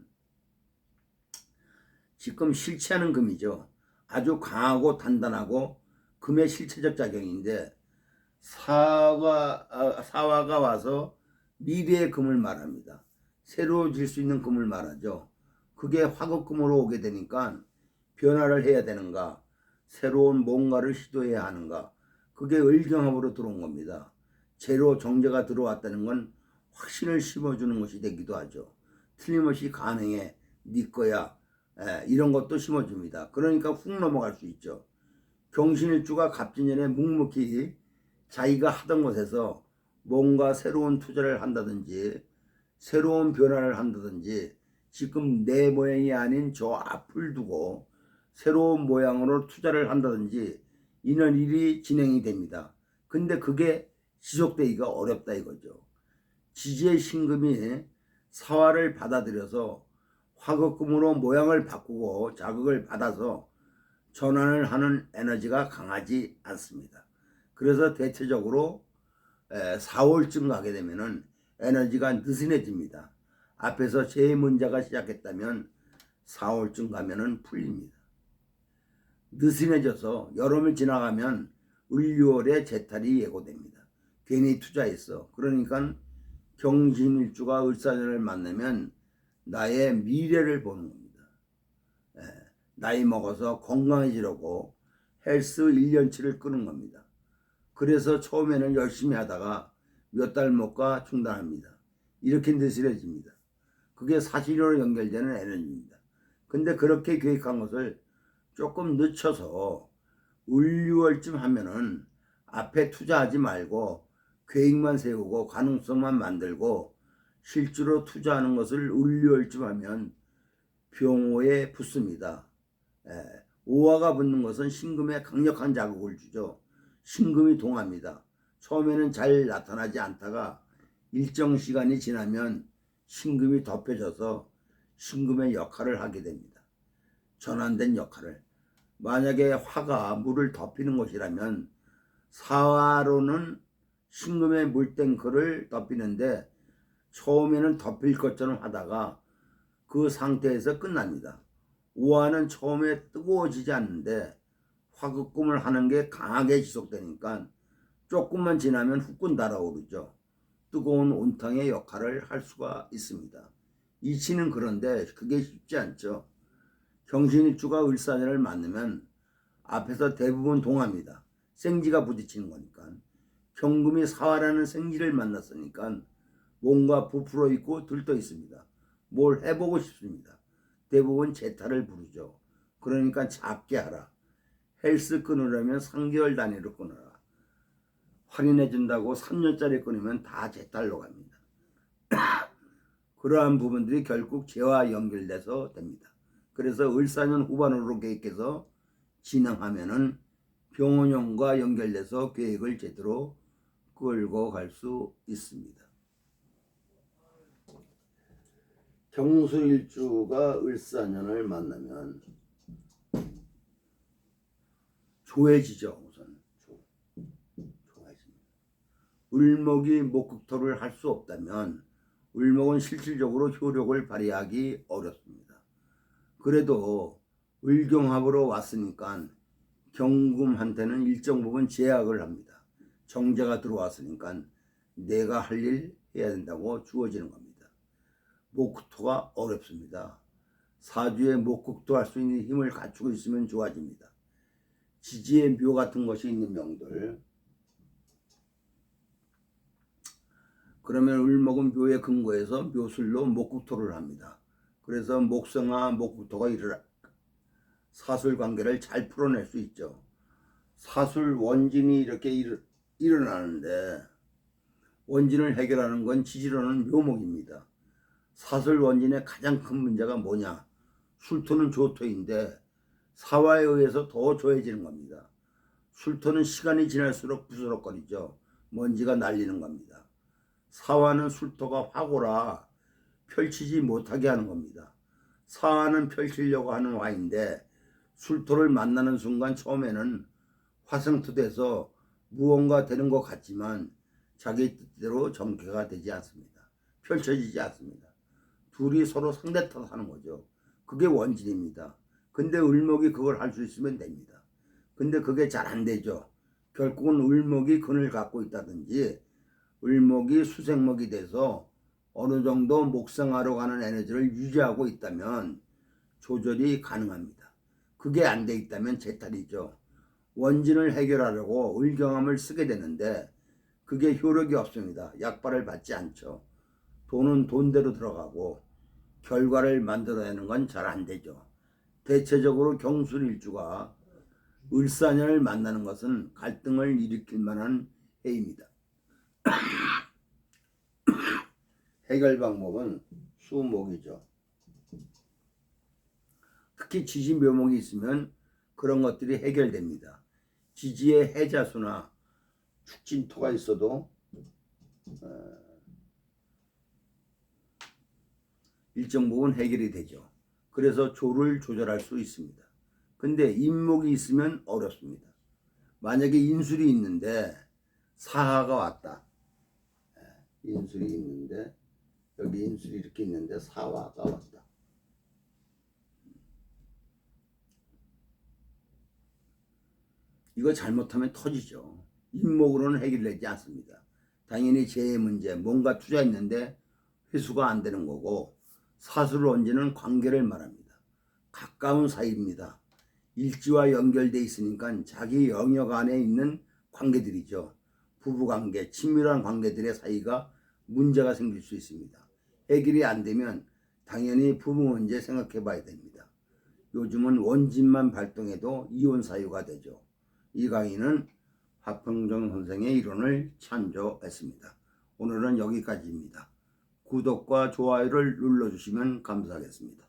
지금 실체하는 금이죠. 아주 강하고 단단하고 금의 실체적 작용인데 사화가 와서 미래의 금을 말합니다. 새로워질 수 있는 금을 말하죠. 그게 화극금으로 오게 되니까 변화를 해야 되는가, 새로운 뭔가를 시도해야 하는가, 그게 을경합으로 들어온 겁니다. 재로 정제가 들어왔다는 건 확신을 심어주는 것이 되기도 하죠. 틀림없이 가능해, 네 거야, 이런 것도 심어줍니다. 그러니까 훅 넘어갈 수 있죠. 경신일주가 갑진년에 묵묵히 자기가 하던 것에서 뭔가 새로운 투자를 한다든지 새로운 변화를 한다든지 지금 내 모양이 아닌 저 앞을 두고 새로운 모양으로 투자를 한다든지 이런 일이 진행이 됩니다. 근데 그게 지속되기가 어렵다 이거죠. 지지의 신금이 사화를 받아들여서 화극금으로 모양을 바꾸고 자극을 받아서 전환을 하는 에너지가 강하지 않습니다. 그래서 대체적으로 4월쯤 가게 되면은 에너지가 느슨해집니다. 앞에서 제 문제가 시작했다면 4월쯤 가면은 풀립니다. 느슨해져서 여름을 지나가면 을유월에 재탈이 예고됩니다. 괜히 투자했어. 그러니까 경신일주가 을사년을 만나면 나의 미래를 보는 겁니다. 나이 먹어서 건강해지려고 헬스 1년치를 끄는 겁니다. 그래서 처음에는 열심히 하다가 몇 달 못 가 중단합니다. 이렇게 느슨해집니다. 그게 사실로 연결되는 에너지입니다. 근데 그렇게 계획한 것을 조금 늦춰서 을유월쯤 하면은 앞에 투자하지 말고 계획만 세우고 가능성만 만들고 실제로 투자하는 것을 을유월쯤 하면 병호에 붙습니다. 오화가 붙는 것은 신금에 강력한 자극을 주죠. 신금이 동합니다. 처음에는 잘 나타나지 않다가 일정 시간이 지나면 신금이 덮여져서 신금의 역할을 하게 됩니다. 전환된 역할을. 만약에 화가 물을 덮이는 것이라면 사화로는 신금의 물탱크를 덮이는데 처음에는 덮일 것처럼 하다가 그 상태에서 끝납니다. 오화는 처음에 뜨거워지지 않는데 화급금을 하는 게 강하게 지속되니까 조금만 지나면 후끈 달아오르죠. 뜨거운 온탕의 역할을 할 수가 있습니다. 이치는 그런데 그게 쉽지 않죠. 경신일주가 을사년을 만나면 앞에서 대부분 동합니다. 생지가 부딪히는 거니까. 경금이 사화라는 생지를 만났으니까 뭔가 부풀어 있고 들떠 있습니다. 뭘 해보고 싶습니다. 대부분 재탈을 부르죠. 그러니까 작게 하라. 헬스 끊으려면 3개월 단위로 끊어라. 확인해준다고 3년짜리 끊으면 다 재탈로 갑니다. 그러한 부분들이 결국 재와 연결돼서 됩니다. 그래서 을사년 후반으로 계획해서 진행하면은 병원형과 연결돼서 계획을 제대로 끌고 갈 수 있습니다. 경술일주가 을사년을 만나면 조해지죠. 우선 조해집니다. 을목이 목극토를 할 수 없다면 을목은 실질적으로 효력을 발휘하기 어렵습니다. 그래도 을경합으로 왔으니까 경금한테는 일정 부분 제약을 합니다. 정제가 들어왔으니까 내가 할 일 해야 된다고 주어지는 겁니다. 목토가 어렵습니다. 사주에 목극도 할 수 있는 힘을 갖추고 있으면 좋아집니다. 지지에 묘 같은 것이 있는 명들. 그러면 을목은 묘에 근거해서 묘술로 목극토를 합니다. 그래서 목성화 목극토가 사술 관계를 잘 풀어낼 수 있죠. 사술 원진이 이렇게 일어나는데 원진을 해결하는 건 지지로는 묘목입니다. 사술 원진의 가장 큰 문제가 뭐냐? 술토는 조토인데 사화에 의해서 더 조해지는 겁니다. 술토는 시간이 지날수록 부스럭거리죠. 먼지가 날리는 겁니다. 사화는 술토가 화고라 펼치지 못하게 하는 겁니다. 사화는 펼치려고 하는 화인데 술토를 만나는 순간 처음에는 화생토돼서 무언가 되는 것 같지만 자기 뜻대로 전개가 되지 않습니다. 펼쳐지지 않습니다. 둘이 서로 상대 탓하는 거죠. 그게 원진입니다. 근데 을목이 그걸 할 수 있으면 됩니다. 근데 그게 잘 안 되죠. 결국은 을목이 근을 갖고 있다든지 을목이 수생목이 돼서 어느 정도 목성하러 가는 에너지를 유지하고 있다면 조절이 가능합니다. 그게 안 돼 있다면 재탈이죠. 원진을 해결하려고 을경함을 쓰게 되는데 그게 효력이 없습니다. 약발을 받지 않죠. 돈은 돈대로 들어가고 결과를 만들어내는 건 잘 안 되죠. 대체적으로 경술일주가 을사년을 만나는 것은 갈등을 일으킬 만한 해입니다. 해결 방법은 수목이죠. 특히 지지 묘목이 있으면 그런 것들이 해결됩니다. 지지에 해자수나 축진토가 있어도 일정 부분 해결이 되죠. 그래서 조를 조절할 수 있습니다. 근데 인목이 있으면 어렵습니다. 만약에 인술이 있는데 사화가 왔다. 인술이 있는데 여기 인술이 이렇게 있는데 사화가 왔다. 이거 잘못하면 터지죠. 인목으로는 해결되지 않습니다. 당연히 재해 문제, 뭔가 투자했는데 회수가 안 되는 거고, 사수를 얹는 관계를 말합니다. 가까운 사이입니다. 일지와 연결돼 있으니까 자기 영역 안에 있는 관계들이죠. 부부관계, 친밀한 관계들의 사이가 문제가 생길 수 있습니다. 해결이 안 되면 당연히 부부 문제 생각해 봐야 됩니다. 요즘은 원진만 발동해도 이혼 사유가 되죠. 이 강의는 화평정 선생의 이론을 참조했습니다. 오늘은 여기까지입니다. 구독과 좋아요를 눌러주시면 감사하겠습니다.